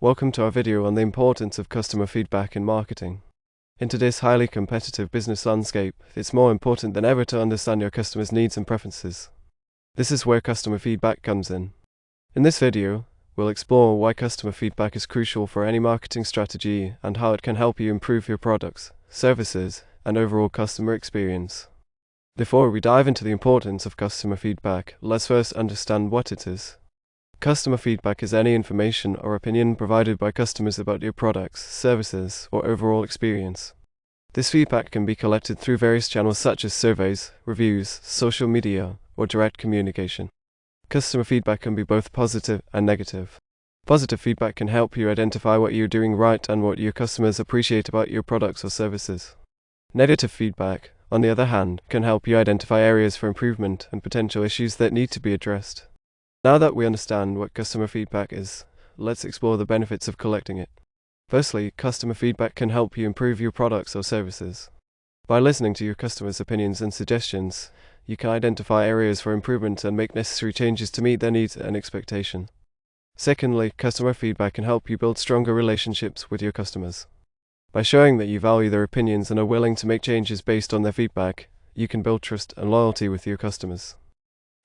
Welcome to our video on the importance of customer feedback in marketing. In today's highly competitive business landscape, it's more important than ever to understand your customers' needs and preferences. This is where customer feedback comes in. In this video, we'll explore why customer feedback is crucial for any marketing strategy and how it can help you improve your products, services, and overall customer experience. Before we dive into the importance of customer feedback, let's first understand what it is. Customer feedback is any information or opinion provided by customers about your products, services, or overall experience. This feedback can be collected through various channels such as surveys, reviews, social media, or direct communication. Customer feedback can be both positive and negative. Positive feedback can help you identify what you're doing right and what your customers appreciate about your products or services. Negative feedback, on the other hand, can help you identify areas for improvement and potential issues that need to be addressed. Now that we understand what customer feedback is, let's explore the benefits of collecting it. Firstly, customer feedback can help you improve your products or services. By listening to your customers' opinions and suggestions, you can identify areas for improvement and make necessary changes to meet their needs and expectations. Secondly, customer feedback can help you build stronger relationships with your customers. By showing that you value their opinions and are willing to make changes based on their feedback, you can build trust and loyalty with your customers.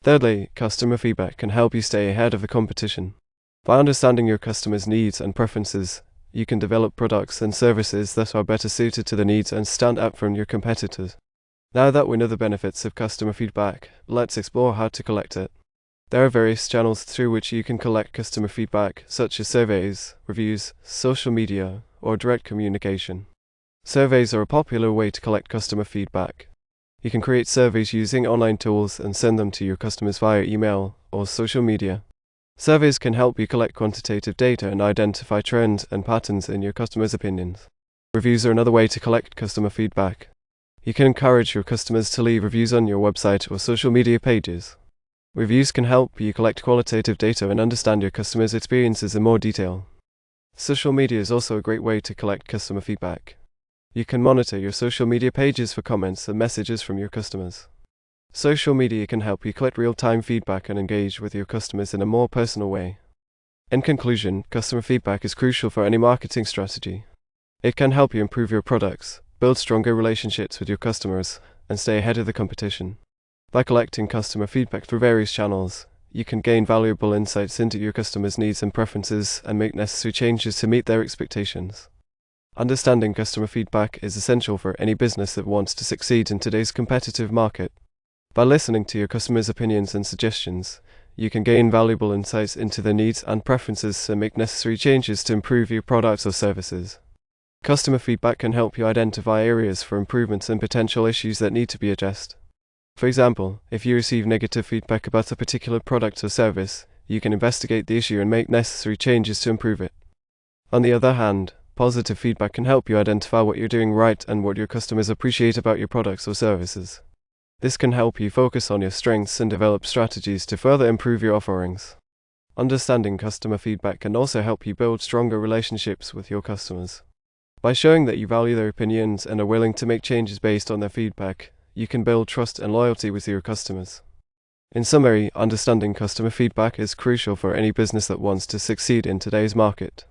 Thirdly, customer feedback can help you stay ahead of the competition. By understanding your customers' needs and preferences, you can develop products and services that are better suited to their needs and stand out from your competitors. Now that we know the benefits of customer feedback, let's explore how to collect it. There are various channels through which you can collect customer feedback, such as surveys, reviews, social media, or direct communication. Surveys are a popular way to collect customer feedback. You can create surveys using online tools and send them to your customers via email or social media. Surveys can help you collect quantitative data and identify trends and patterns in your customers' opinions. Reviews are another way to collect customer feedback. You can encourage your customers to leave reviews on your website or social media pages. Reviews can help you collect qualitative data and understand your customers' experiences in more detail. Social media is also a great way to collect customer feedback. You can monitor your social media pages for comments and messages from your customers. Social media can help you collect real-time feedback and engage with your customers in a more personal way. In conclusion, customer feedback is crucial for any marketing strategy. It can help you improve your products, build stronger relationships with your customers, and stay ahead of the competition. By collecting customer feedback through various channels, you can gain valuable insights into your customers' needs and preferences and make necessary changes to meet their expectations. Understanding customer feedback is essential for any business that wants to succeed in today's competitive market. By listening to your customers' opinions and suggestions, you can gain valuable insights into their needs and preferences and make necessary changes to improve your products or services. Customer feedback can help you identify areas for improvements and potential issues that need to be addressed. For example, if you receive negative feedback about a particular product or service, you can investigate the issue and make necessary changes to improve it. On the other hand, positive feedback can help you identify what you're doing right and what your customers appreciate about your products or services. This can help you focus on your strengths and develop strategies to further improve your offerings. Understanding customer feedback can also help you build stronger relationships with your customers. By showing that you value their opinions and are willing to make changes based on their feedback, you can build trust and loyalty with your customers. In summary, understanding customer feedback is crucial for any business that wants to succeed in today's market.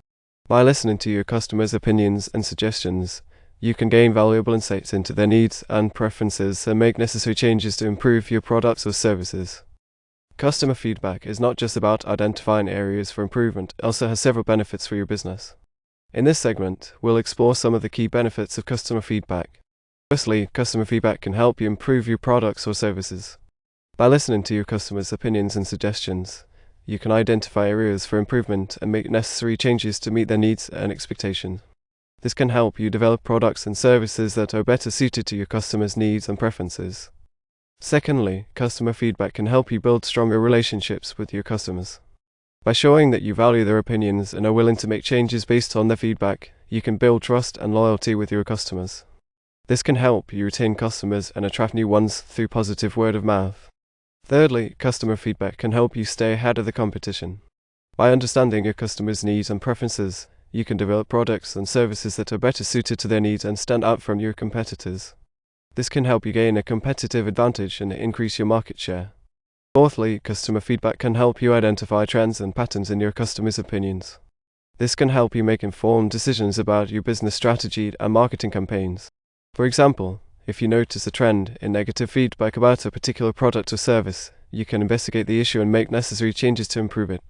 By listening to your customers' opinions and suggestions, you can gain valuable insights into their needs and preferences and make necessary changes to improve your products or services. Customer feedback is not just about identifying areas for improvement, it also has several benefits for your business. In this segment, we'll explore some of the key benefits of customer feedback. Firstly, customer feedback can help you improve your products or services. By listening to your customers' opinions and suggestions, you can identify areas for improvement and make necessary changes to meet their needs and expectations. This can help you develop products and services that are better suited to your customers' needs and preferences. Secondly, customer feedback can help you build stronger relationships with your customers. By showing that you value their opinions and are willing to make changes based on their feedback, you can build trust and loyalty with your customers. This can help you retain customers and attract new ones through positive word of mouth. Thirdly, customer feedback can help you stay ahead of the competition. By understanding your customers' needs and preferences, you can develop products and services that are better suited to their needs and stand out from your competitors. This can help you gain a competitive advantage and increase your market share. Fourthly, customer feedback can help you identify trends and patterns in your customers' opinions. This can help you make informed decisions about your business strategy and marketing campaigns. For example, if you notice a trend in negative feedback about a particular product or service, you can investigate the issue and make necessary changes to improve it.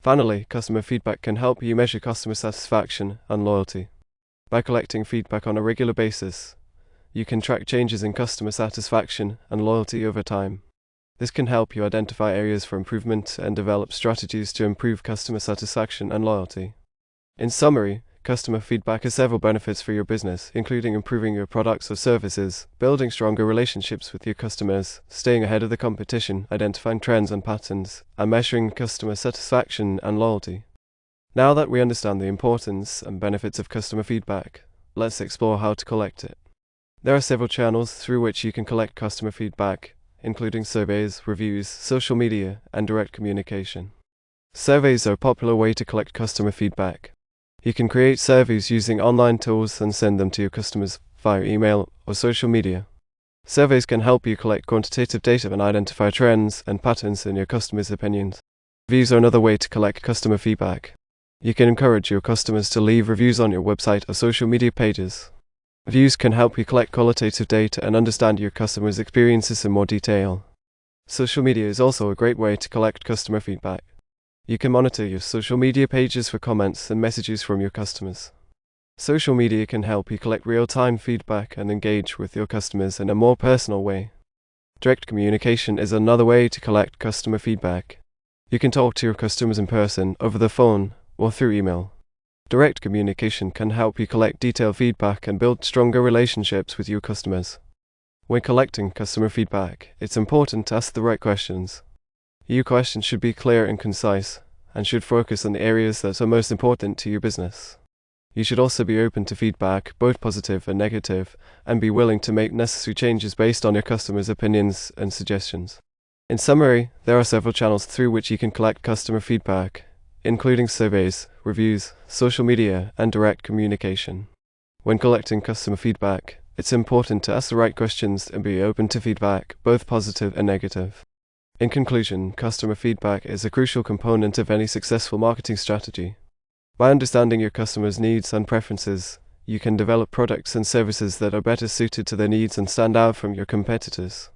Finally, customer feedback can help you measure customer satisfaction and loyalty. By collecting feedback on a regular basis, you can track changes in customer satisfaction and loyalty over time. This can help you identify areas for improvement and develop strategies to improve customer satisfaction and loyalty. In summary, customer feedback has several benefits for your business, including improving your products or services, building stronger relationships with your customers, staying ahead of the competition, identifying trends and patterns, and measuring customer satisfaction and loyalty. Now that we understand the importance and benefits of customer feedback, let's explore how to collect it. There are several channels through which you can collect customer feedback, including surveys, reviews, social media, and direct communication. Surveys are a popular way to collect customer feedback. You can create surveys using online tools and send them to your customers via email or social media. Surveys can help you collect quantitative data and identify trends and patterns in your customers' opinions. Reviews are another way to collect customer feedback. You can encourage your customers to leave reviews on your website or social media pages. Reviews can help you collect qualitative data and understand your customers' experiences in more detail. Social media is also a great way to collect customer feedback. You can monitor your social media pages for comments and messages from your customers. Social media can help you collect real-time feedback and engage with your customers in a more personal way. Direct communication is another way to collect customer feedback. You can talk to your customers in person, over the phone, or through email. Direct communication can help you collect detailed feedback and build stronger relationships with your customers. When collecting customer feedback, it's important to ask the right questions. Your questions should be clear and concise, and should focus on the areas that are most important to your business. You should also be open to feedback, both positive and negative, and be willing to make necessary changes based on your customers' opinions and suggestions. In summary, there are several channels through which you can collect customer feedback, including surveys, reviews, social media, and direct communication. When collecting customer feedback, it's important to ask the right questions and be open to feedback, both positive and negative. In conclusion, customer feedback is a crucial component of any successful marketing strategy. By understanding your customers' needs and preferences, you can develop products and services that are better suited to their needs and stand out from your competitors.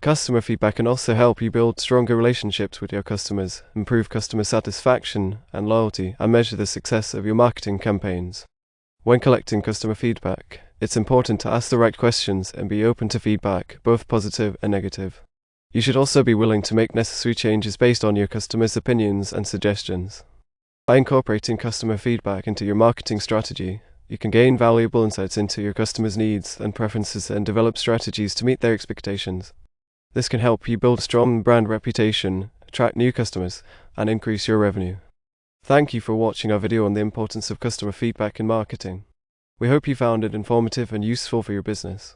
Customer feedback can also help you build stronger relationships with your customers, improve customer satisfaction and loyalty, and measure the success of your marketing campaigns. When collecting customer feedback, it's important to ask the right questions and be open to feedback, both positive and negative. You should also be willing to make necessary changes based on your customers' opinions and suggestions. By incorporating customer feedback into your marketing strategy, you can gain valuable insights into your customers' needs and preferences and develop strategies to meet their expectations. This can help you build a strong brand reputation, attract new customers, and increase your revenue. Thank you for watching our video on the importance of customer feedback in marketing. We hope you found it informative and useful for your business.